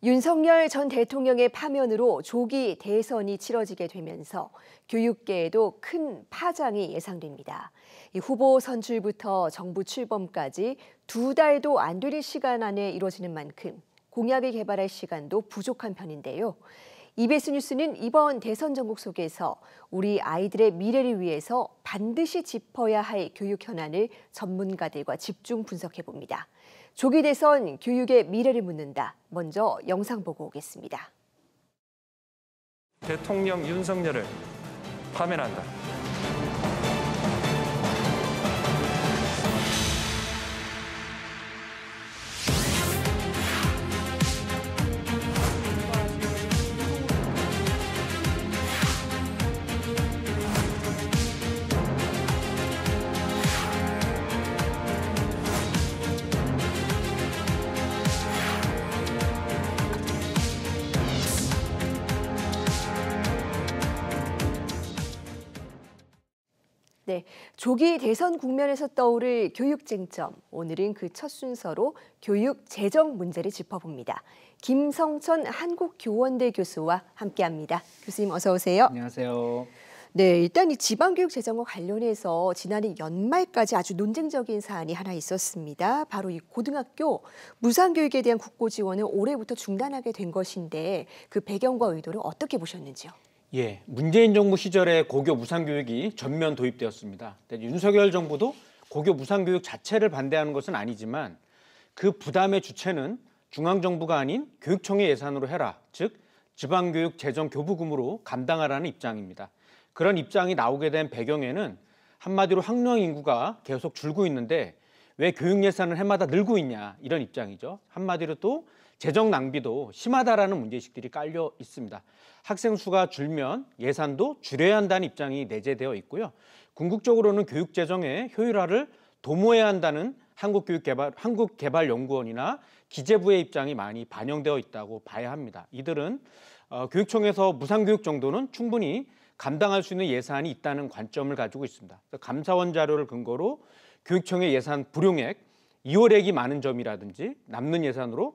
윤석열 전 대통령의 파면으로 조기 대선이 치러지게 되면서 교육계에도 큰 파장이 예상됩니다. 이 후보 선출부터 정부 출범까지 2달도 안 되는 시간 안에 이루어지는 만큼 공약을 개발할 시간도 부족한 편인데요. EBS 뉴스는 이번 대선 전국 속에서 우리 아이들의 미래를 위해서 반드시 짚어야 할 교육 현안을 전문가들과 집중 분석해 봅니다. 조기 대선 교육의 미래를 묻는다. 먼저 영상 보고 오겠습니다. 대통령 윤석열을 파면한다. 네, 조기 대선 국면에서 떠오를 교육 쟁점. 오늘은 그 첫 순서로 교육 재정 문제를 짚어봅니다. 김성천 한국교원대 교수와 함께합니다. 교수님 어서 오세요. 안녕하세요. 네, 일단 이 지방교육 재정과 관련해서 지난해 연말까지 아주 논쟁적인 사안이 하나 있었습니다. 바로 이 고등학교 무상교육에 대한 국고 지원을 올해부터 중단하게 된 것인데 그 배경과 의도를 어떻게 보셨는지요? 예, 문재인 정부 시절에 고교 무상교육이 전면 도입되었습니다. 윤석열 정부도 고교 무상교육 자체를 반대하는 것은 아니지만 그 부담의 주체는 중앙정부가 아닌 교육청의 예산으로 해라, 즉 지방교육 재정 교부금으로 감당하라는 입장입니다. 그런 입장이 나오게 된 배경에는 한마디로 학령 인구가 계속 줄고 있는데 왜 교육 예산을 해마다 늘고 있냐 이런 입장이죠. 한마디로 또 재정 낭비도 심하다라는 문제의식들이 깔려 있습니다. 학생 수가 줄면 예산도 줄여야 한다는 입장이 내재되어 있고요. 궁극적으로는 교육 재정의 효율화를 도모해야 한다는 한국개발연구원이나 기재부의 입장이 많이 반영되어 있다고 봐야 합니다. 이들은 교육청에서 무상교육 정도는 충분히 감당할 수 있는 예산이 있다는 관점을 가지고 있습니다. 감사원 자료를 근거로 교육청의 예산 불용액, 이월액이 많은 점이라든지 남는 예산으로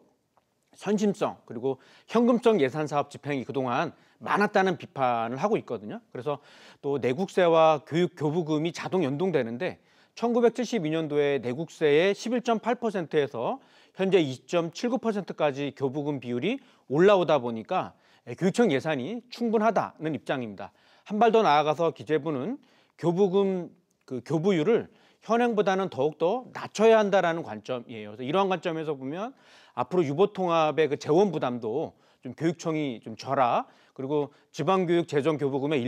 선심성 그리고 현금성 예산 사업 집행이 그동안 많았다는 비판을 하고 있거든요. 그래서 또 내국세와 교육 교부금이 자동 연동되는데 1972년도에 내국세의 11.8%에서 현재 2.79%까지 교부금 비율이 올라오다 보니까 교육청 예산이 충분하다는 입장입니다. 한 발 더 나아가서 기재부는 교부금 교부율을 현행보다는 더욱더 낮춰야 한다라는 관점이에요. 그래서 이러한 관점에서 보면 앞으로 유보통합의 그 재원 부담도 좀 교육청이 좀 져라. 그리고 지방교육 재정 교부금의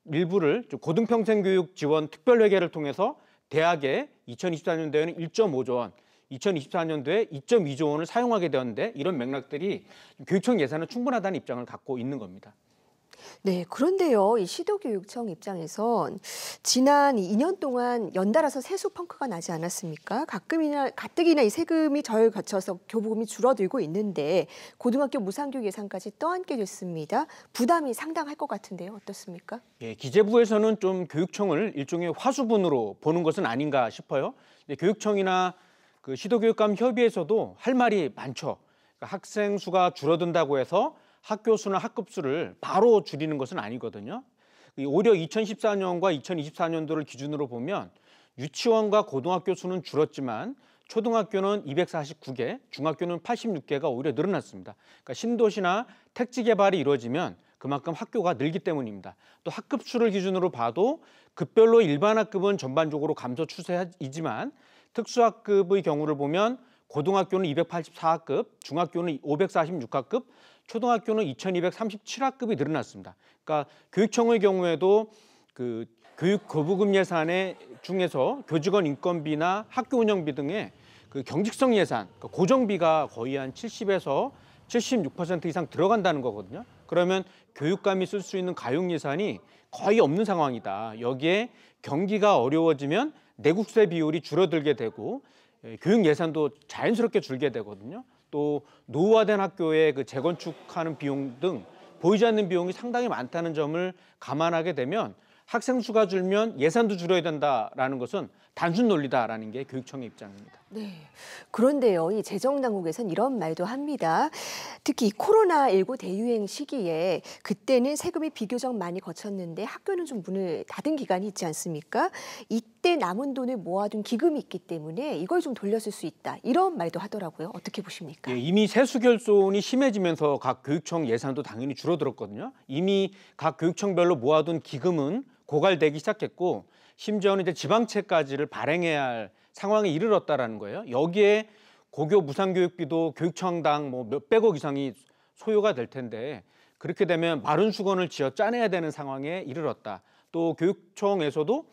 일부를 좀 고등평생교육 지원 특별회계를 통해서 대학에 2024년도에는 1.5조 원, 2024년도에 2.2조 원을 사용하게 되었는데 이런 맥락들이 교육청 예산은 충분하다는 입장을 갖고 있는 겁니다. 네, 그런데요, 이 시도교육청 입장에선 지난 2년 동안 연달아서 세수 펑크가 나지 않았습니까? 가뜩이나 이 세금이 절 거쳐서 교부금이 줄어들고 있는데 고등학교 무상교육 예산까지 떠안게 됐습니다. 부담이 상당할 것 같은데요, 어떻습니까? 예, 기재부에서는 좀 교육청을 일종의 화수분으로 보는 것은 아닌가 싶어요. 교육청이나 그 시도교육감 협의회에서도 할 말이 많죠. 그러니까 학생 수가 줄어든다고 해서 학교 수나 학급 수를 바로 줄이는 것은 아니거든요. 오히려 2014년과 2024년도를 기준으로 보면 유치원과 고등학교 수는 줄었지만 초등학교는 249개, 중학교는 86개가 오히려 늘어났습니다. 그러니까 신도시나 택지 개발이 이루어지면 그만큼 학교가 늘기 때문입니다. 또 학급 수를 기준으로 봐도 급별로 일반 학급은 전반적으로 감소 추세이지만 특수학급의 경우를 보면 고등학교는 284학급, 중학교는 546학급, 초등학교는 2237학급이 늘어났습니다. 그러니까 교육청의 경우에도 그 교육 교부금 예산의 중에서 교직원 인건비나 학교 운영비 등의 그 경직성 예산, 그러니까 고정비가 거의 한 70에서 76% 이상 들어간다는 거거든요. 그러면 교육감이 쓸 수 있는 가용 예산이 거의 없는 상황이다. 여기에 경기가 어려워지면 내국세 비율이 줄어들게 되고 교육 예산도 자연스럽게 줄게 되거든요. 또 노후화된 학교의 그 재건축하는 비용 등 보이지 않는 비용이 상당히 많다는 점을 감안하게 되면 학생 수가 줄면 예산도 줄여야 된다라는 것은 단순 논리다라는 게 교육청의 입장입니다. 네. 그런데요, 이 재정당국에서는 이런 말도 합니다. 특히 이 코로나19 대유행 시기에 그때는 세금이 비교적 많이 거쳤는데 학교는 좀 문을 닫은 기간이 있지 않습니까? 이때 남은 돈을 모아둔 기금이 있기 때문에 이걸 좀 돌렸을 수 있다. 이런 말도 하더라고요. 어떻게 보십니까? 예, 이미 세수 결손이 심해지면서 각 교육청 예산도 당연히 줄어들었거든요. 이미 각 교육청별로 모아둔 기금은 고갈되기 시작했고 심지어는 이제 지방채까지를 발행해야 할 상황에 이르렀다라는 거예요. 여기에 고교 무상교육비도 교육청당 뭐 몇백억 이상이 소요가 될 텐데 그렇게 되면 마른 수건을 쥐어 짜내야 되는 상황에 이르렀다. 또 교육청에서도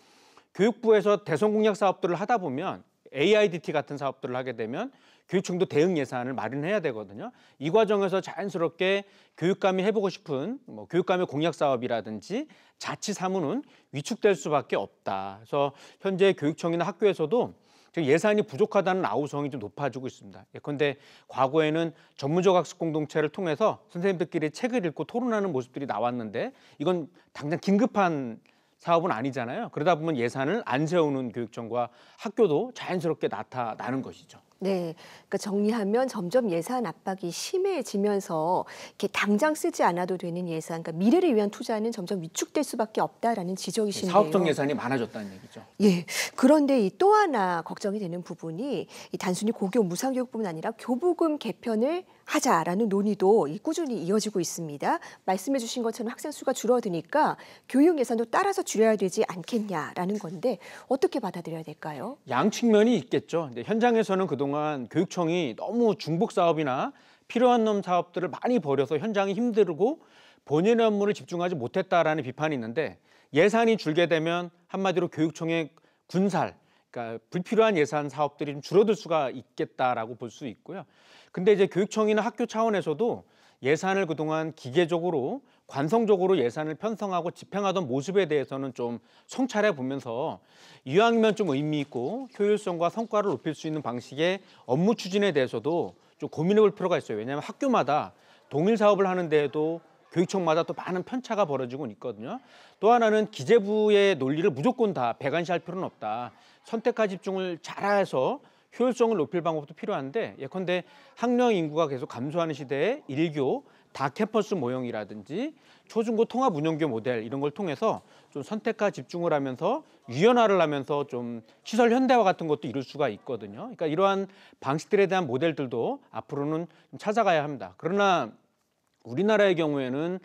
교육부에서 대선 공약 사업들을 하다 보면 AIDT 같은 사업들을 하게 되면 교육청도 대응 예산을 마련해야 되거든요. 이 과정에서 자연스럽게 교육감이 해보고 싶은 뭐 교육감의 공약 사업이라든지 자치 사무는 위축될 수밖에 없다. 그래서 현재 교육청이나 학교에서도 예산이 부족하다는 아우성이 좀 높아지고 있습니다. 예컨대 과거에는 전문적 학습 공동체를 통해서 선생님들끼리 책을 읽고 토론하는 모습들이 나왔는데 이건 당장 긴급한 사업은 아니잖아요. 그러다 보면 예산을 안 세우는 교육청과 학교도 자연스럽게 나타나는 것이죠. 네, 그러니까 정리하면 점점 예산 압박이 심해지면서 이렇게 당장 쓰지 않아도 되는 예산, 그러니까 미래를 위한 투자는 점점 위축될 수밖에 없다라는 지적이신데요. 사업적 예산이 많아졌다는 얘기죠. 예, 그런데 이 또 하나 걱정이 되는 부분이 이 단순히 고교 무상교육뿐만 아니라 교부금 개편을 하자라는 논의도 꾸준히 이어지고 있습니다. 말씀해 주신 것처럼 학생 수가 줄어드니까 교육 예산도 따라서 줄여야 되지 않겠냐라는 건데 어떻게 받아들여야 될까요? 양 측면이 있겠죠. 현장에서는 그동안 교육청이 너무 중복 사업이나 필요한 놈 사업들을 많이 벌여서 현장이 힘들고 본연의 업무를 집중하지 못했다라는 비판이 있는데 예산이 줄게 되면 한마디로 교육청의 군살, 그러니까 불필요한 예산 사업들이 좀 줄어들 수가 있겠다라고 볼 수 있고요. 근데 이제 교육청이나 학교 차원에서도 예산을 그동안 기계적으로 관성적으로 예산을 편성하고 집행하던 모습에 대해서는 좀 성찰해 보면서 이왕이면 좀 의미 있고 효율성과 성과를 높일 수 있는 방식의 업무 추진에 대해서도 좀 고민해 볼 필요가 있어요. 왜냐하면 학교마다 동일 사업을 하는데도 교육청마다 또 많은 편차가 벌어지고 있거든요. 또 하나는 기재부의 논리를 무조건 다 배관시할 필요는 없다. 선택과 집중을 잘해서 효율성을 높일 방법도 필요한데 예컨대 학령 인구가 계속 감소하는 시대에 1교 다캠퍼스 모형이라든지 초중고 통합 운영교 모델 이런 걸 통해서 좀 선택과 집중을 하면서 유연화를 하면서 좀 시설 현대화 같은 것도 이룰 수가 있거든요. 그러니까 이러한 방식들에 대한 모델들도 앞으로는 좀 찾아가야 합니다. 그러나 우리나라의 경우에는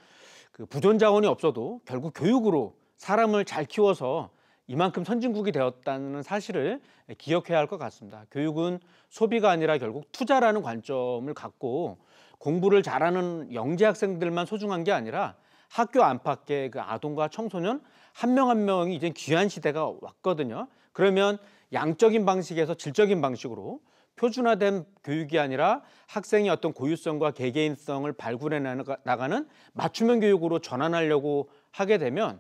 그 부존 자원이 없어도 결국 교육으로 사람을 잘 키워서 이만큼 선진국이 되었다는 사실을 기억해야 할 것 같습니다. 교육은 소비가 아니라 결국 투자라는 관점을 갖고 공부를 잘하는 영재 학생들만 소중한 게 아니라 학교 안팎의 그 아동과 청소년 한 명 한 명이 이제 귀한 시대가 왔거든요. 그러면 양적인 방식에서 질적인 방식으로 표준화된 교육이 아니라 학생의 어떤 고유성과 개개인성을 발굴해 나가는 맞춤형 교육으로 전환하려고 하게 되면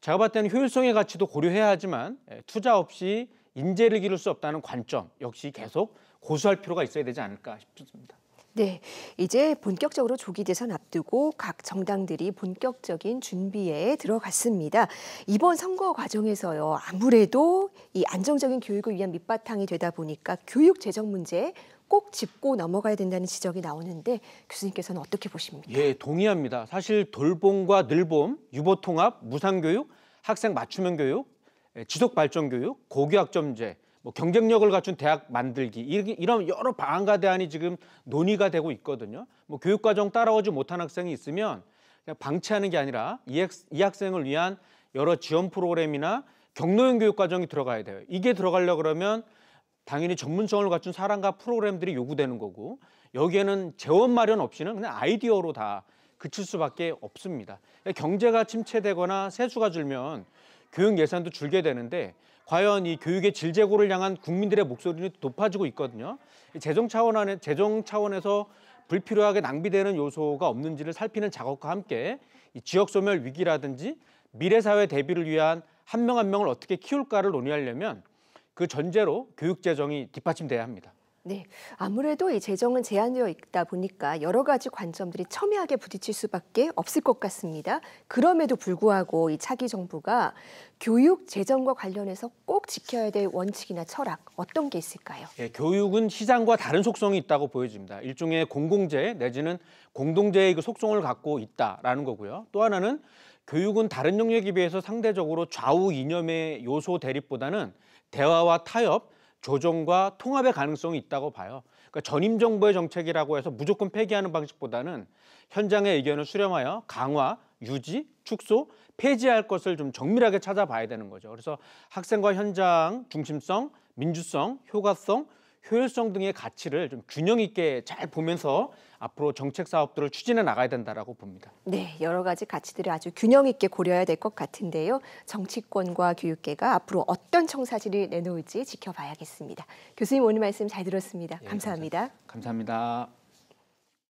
제가 봤을 때는 효율성의 가치도 고려해야 하지만 투자 없이 인재를 기를 수 없다는 관점 역시 계속 고수할 필요가 있어야 되지 않을까 싶습니다. 네, 이제 본격적으로 조기 대선 앞두고 각 정당들이 본격적인 준비에 들어갔습니다. 이번 선거 과정에서요, 아무래도 이 안정적인 교육을 위한 밑바탕이 되다 보니까 교육 재정 문제 꼭 짚고 넘어가야 된다는 지적이 나오는데 교수님께서는 어떻게 보십니까? 예, 동의합니다. 사실 돌봄과 늘봄, 유보통합, 무상교육, 학생 맞춤형 교육, 지속발전교육, 고교학점제, 뭐 경쟁력을 갖춘 대학 만들기 이런 여러 방안과 대안이 지금 논의가 되고 있거든요. 뭐 교육과정 따라오지 못한 학생이 있으면 그냥 방치하는 게 아니라 이 학생을 위한 여러 지원 프로그램이나 경로형 교육과정이 들어가야 돼요. 이게 들어가려고 그러면 당연히 전문성을 갖춘 사람과 프로그램들이 요구되는 거고 여기에는 재원 마련 없이는 그냥 아이디어로 다 그칠 수밖에 없습니다. 경제가 침체되거나 세수가 줄면 교육 예산도 줄게 되는데 과연 이 교육의 질 제고를 향한 국민들의 목소리는 높아지고 있거든요. 재정 차원에서 불필요하게 낭비되는 요소가 없는지를 살피는 작업과 함께 이 지역 소멸 위기라든지 미래 사회 대비를 위한 한 명 한 명을 어떻게 키울까를 논의하려면 그 전제로 교육 재정이 뒷받침돼야 합니다. 네, 아무래도 이 재정은 제한되어 있다 보니까 여러 가지 관점들이 첨예하게 부딪힐 수밖에 없을 것 같습니다. 그럼에도 불구하고 이 차기 정부가 교육 재정과 관련해서 꼭 지켜야 될 원칙이나 철학 어떤 게 있을까요? 예, 교육은 시장과 다른 속성이 있다고 보여집니다. 일종의 공공재 내지는 공동재의 그 속성을 갖고 있다라는 거고요. 또 하나는 교육은 다른 영역에 비해서 상대적으로 좌우 이념의 요소 대립보다는 대화와 타협, 조정과 통합의 가능성이 있다고 봐요. 그러니까 전임 정부의 정책이라고 해서 무조건 폐기하는 방식보다는 현장의 의견을 수렴하여 강화, 유지, 축소, 폐지할 것을 좀 정밀하게 찾아봐야 되는 거죠. 그래서 학생과 현장 중심성, 민주성, 효과성, 효율성 등의 가치를 좀 균형 있게 잘 보면서 앞으로 정책 사업들을 추진해 나가야 된다라고 봅니다. 네, 여러 가지 가치들을 아주 균형 있게 고려해야 될 것 같은데요. 정치권과 교육계가 앞으로 어떤 청사진을 내놓을지 지켜봐야겠습니다. 교수님 오늘 말씀 잘 들었습니다. 감사합니다. 감사합니다.